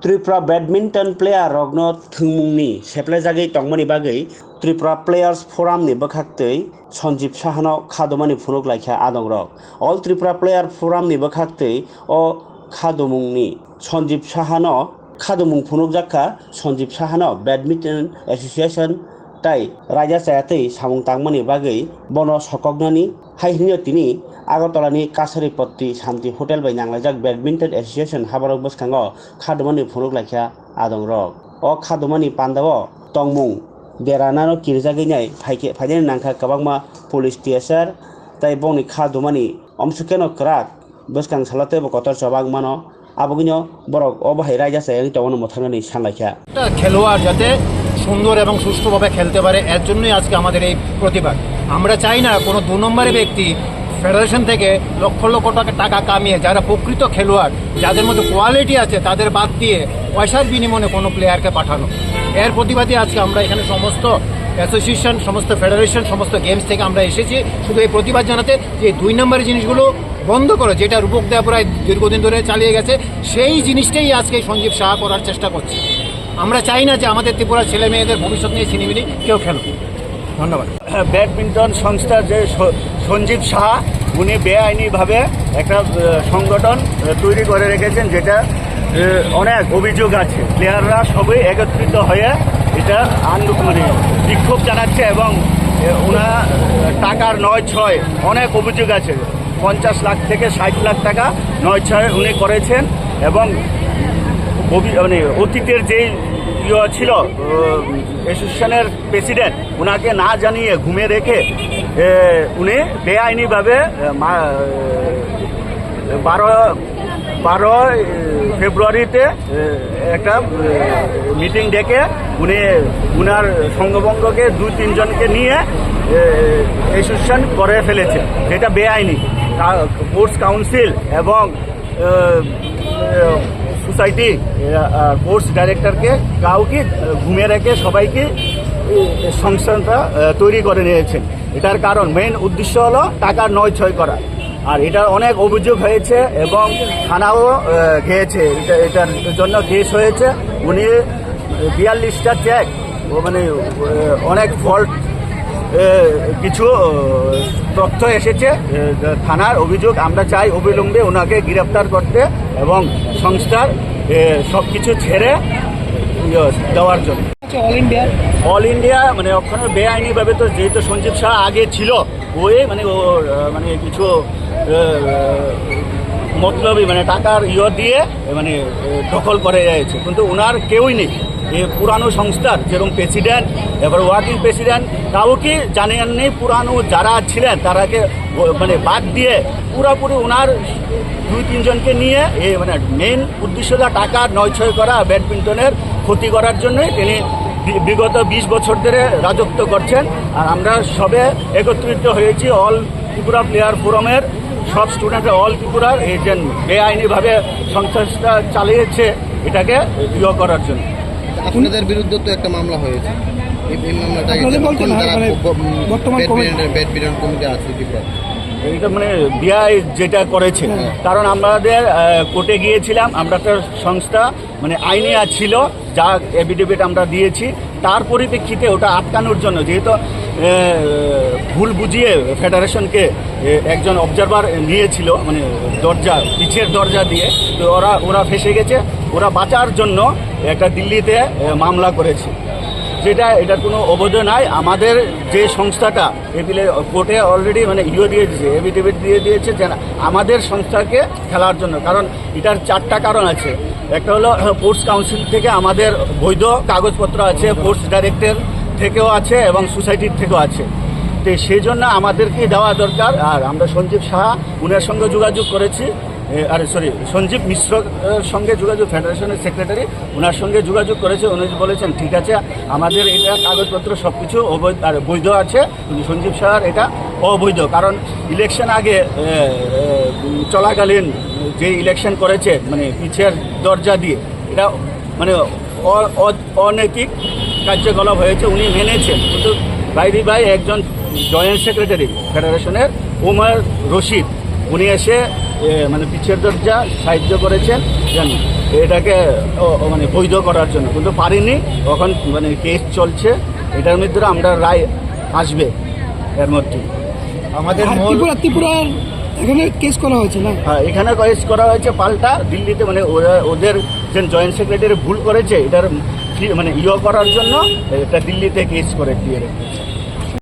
Tripura badminton player रग्न थुंमुंनि सेप्लायजागै तंगमनि बागै Tripura players फोरामनि बखाक्तै Sanjib साहानो खादमानि फुनुक लाइखा आदंरक अल Tripura player फोरामनि बखाक्तै अ खादमुंनि Sanjib साहानो खादमुं फुनुक जाखा Sanjib साहानो badminton association ताई राजा सायातै सामुं तांगमनि बागै बनो सकगनानि हाइहिनो तिनि आगरतलानि कासारिपट्टि शान्ति हटेल बै नांलायजाक बैडमिंटन एसोसिएशन हाबारक बसखांगो खादमानि फुनुक लाइखा आदंरक अ खादमानि पान्दाव तंमुं देरानानो किरजागैनाय फाइनायनि नांखा गोबांमा पुलिस टीएसआर ताई बंनि खादमानि अमसुकेनो क्राक बसखां सालाते बकतर जबांमानो आबगिनो बरक अबाहाय राजा सायानि तवनो मथांगानि सानलाइखा খেলোয়াড় যাতে সুন্দর এবং সুষ্ঠুভাবে খেলতে পারে এর জন্যই আজকে আমাদের এই প্রতিবাদ। আমরা চাই না কোনো 2 নম্বরের ব্যক্তি ফেডারেশন থেকে লক্ষ লক্ষ টাকা কামিয়ে যারা প্রকৃত খেলোয়াড় যাদের মধ্যে কোয়ালিটি আছে তাদের বাদ দিয়ে পয়সার বিনিময়ে কোনো প্লেয়ারকে পাঠানো। এর প্রতিবাদে আজকে আমরা এখানে সমস্ত অ্যাসোসিয়েশন, সমস্ত ফেডারেশন, সমস্ত গেমস থেকে আমরা এসেছি শুধু এই প্রতিবাদ জানাতে যে 2 নম্বরের জিনিসগুলো বন্ধ করে, যেটা রূপক দেওয়া প্রায় দীর্ঘদিন ধরে চালিয়ে গেছে, সেই জিনিসটাই আজকে সঞ্জীব সাহা করার চেষ্টা করছে। আমরা চাই না যে আমাদের ত্রিপুরার ছেলে মেয়েদের ভবিষ্যৎ নিয়ে ছিনিমিনি কেউ খেলুক। ধন্যবাদ। ব্যাডমিন্টন সংস্থার যে সঞ্জীব সাহা, উনি বেআইনিভাবে একটা সংগঠন তৈরি করে রেখেছেন, যেটা অনেক অভিযোগ আছে। প্লেয়াররা সবই একত্রিত হয়ে এটা মানে বিক্ষোভ জানাচ্ছে এবং ওনার টাকার 9-6 অনেক অভিযোগ আছে। 50 লাখ থেকে 60 লাখ টাকা 9-6 উনি করেছেন এবং মানে অতীতের যেই ছিল অ্যাসোসিয়েশনের প্রেসিডেন্ট, ওনাকে না জানিয়ে ঘুমে রেখে উনি বেআইনিভাবে 12 ফেব্রুয়ারিতে একটা মিটিং ডেকে উনি উনার সঙ্গভঙ্গকে 2-3 জনকে নিয়ে অ্যাসোসিয়েশন করে ফেলেছে, যেটা বেআইনি। স্পোর্টস কাউন্সিল এবং সোসাইটি স্পোর্টস ডাইরেক্টরকে কাউকে ঘুমিয়ে রেখে সবাইকে সংস্থাটা তৈরি করে নিয়েছেন। এটার কারণ মেইন উদ্দেশ্য হলো টাকা 9-6 করা। আর এটার অনেক অভিযোগ হয়েছে এবং থানাও খেয়েছে, এটার জন্য কেস হয়েছে। উনি 42টা চেক, মানে অনেক ফল্ট কিছু তথ্য এসেছে থানার অভিযোগ। আমরা চাই অবিলম্বে ওনাকে গ্রেপ্তার করতে এবং সংস্থার সব কিছু ছেড়ে দেওয়ার জন্য। অল ইন্ডিয়া মানে ওখানে বেআইনিভাবে তো যেহেতু সঞ্জীব শাহ আগে ছিল, ওই মানে মানে কিছু মতলবই মানে টাকার দিয়ে মানে দখল করে যাচ্ছে, কিন্তু ওনার কেউই নেই। পুরানো সংস্থার যেরকম প্রেসিডেন্ট, এবার ওয়ার্কিং প্রেসিডেন্ট, কাউকে জানেননি। পুরানো যারা ছিলেন তারাকে মানে বাদ দিয়ে পুরোপুরি ওনার 2-3 জনকে নিয়ে মানে মেইন উদ্দেশ্যটা টাকা 9-6 করা, ব্যাডমিন্টনের ক্ষতি করার জন্যই তিনি বিগত 20 বছর ধরে রাজত্ব করছেন। আর আমরা সবে একত্রিত হয়েছি অল ত্রিপুরা প্লেয়ার ফোরামের সব স্টুডেন্টরা, অল ত্রিপুরার এই যে বেআইনিভাবে সংস্থাটা চালিয়েছে এটাকে করার জন্য। আপনাদের বিরুদ্ধে তো একটা মামলা হয়েছে, এই মামলাটা ব্যাডমিন্টন কমিটি আছে এইটা মানে বিআই যেটা করেছে, কারণ আমাদের কোর্টে গিয়েছিলাম, আমরা তো সংস্থা মানে আইনি ছিল, যা এফিডেভিট আমরা দিয়েছি, তার পরিপ্রেক্ষিতে ওটা আটকানোর জন্য, যেহেতু ভুল বুঝিয়ে ফেডারেশনকে একজন অবজারভার নিয়েছিল মানে দরজা, পিছের দরজা দিয়ে, তো ওরা ফেসে গেছে। ওরা বাঁচার জন্য একটা দিল্লিতে মামলা করেছে, যেটা এটার কোনো অবৈধ নাই। আমাদের যে সংস্থাটা কোর্টে অলরেডি মানে দিয়ে দিয়েছে, এফিডেভিট দিয়ে দিয়েছে যে আমাদের সংস্থাকে খেলার জন্য। কারণ এটার 4টা কারণ আছে। একটা হলো স্পোর্টস কাউন্সিল থেকে আমাদের বৈধ কাগজপত্র আছে, স্পোর্টস ডাইরেক্টর থেকেও আছে এবং সোসাইটির থেকেও আছে, তো সেই জন্য আমাদেরকে দেওয়া দরকার। আর আমরা সঞ্জীব সাহা উনার সঙ্গে যোগাযোগ করেছি, সঞ্জীব মিশ্রর সঙ্গে যোগাযোগ, ফেডারেশনের সেক্রেটারি, ওনার সঙ্গে যোগাযোগ করেছে। উনি বলেছেন ঠিক আছে, আমাদের এটা কাগজপত্র সব কিছু বৈধ আছে, কিন্তু সঞ্জীব সাহার এটা অবৈধ। কারণ ইলেকশন আগে চলাকালীন যে ইলেকশন করেছে মানে পিছের দরজা দিয়ে, এটা মানে অনৈতিক কার্যকলাপ হয়েছে, উনি মেনেছেন। কিন্তু বাইরে একজন জয়েন্ট সেক্রেটারি ফেডারেশনের ওমর রশিদ, উনি এসে মানে পিছের দরজা সাহায্য করেছেন যেন এটাকে মানে বৈধ করার জন্য, কিন্তু পারিনি। এখন মানে কেস চলছে, এটার মধ্যে আমরা রায় আসবে এর মধ্যে। আমাদের আর মূল ত্রিপুরার এখানে কেস করা হয়েছে না? হ্যাঁ, এখানে কেস করা হয়েছে পাল্টা দিল্লিতে, মানে ওদের যে জয়েন্ট সেক্রেটারি ভুল করেছে এটার মানে করার জন্য এটা দিল্লিতে কেস করে দিয়ে রেখেছে।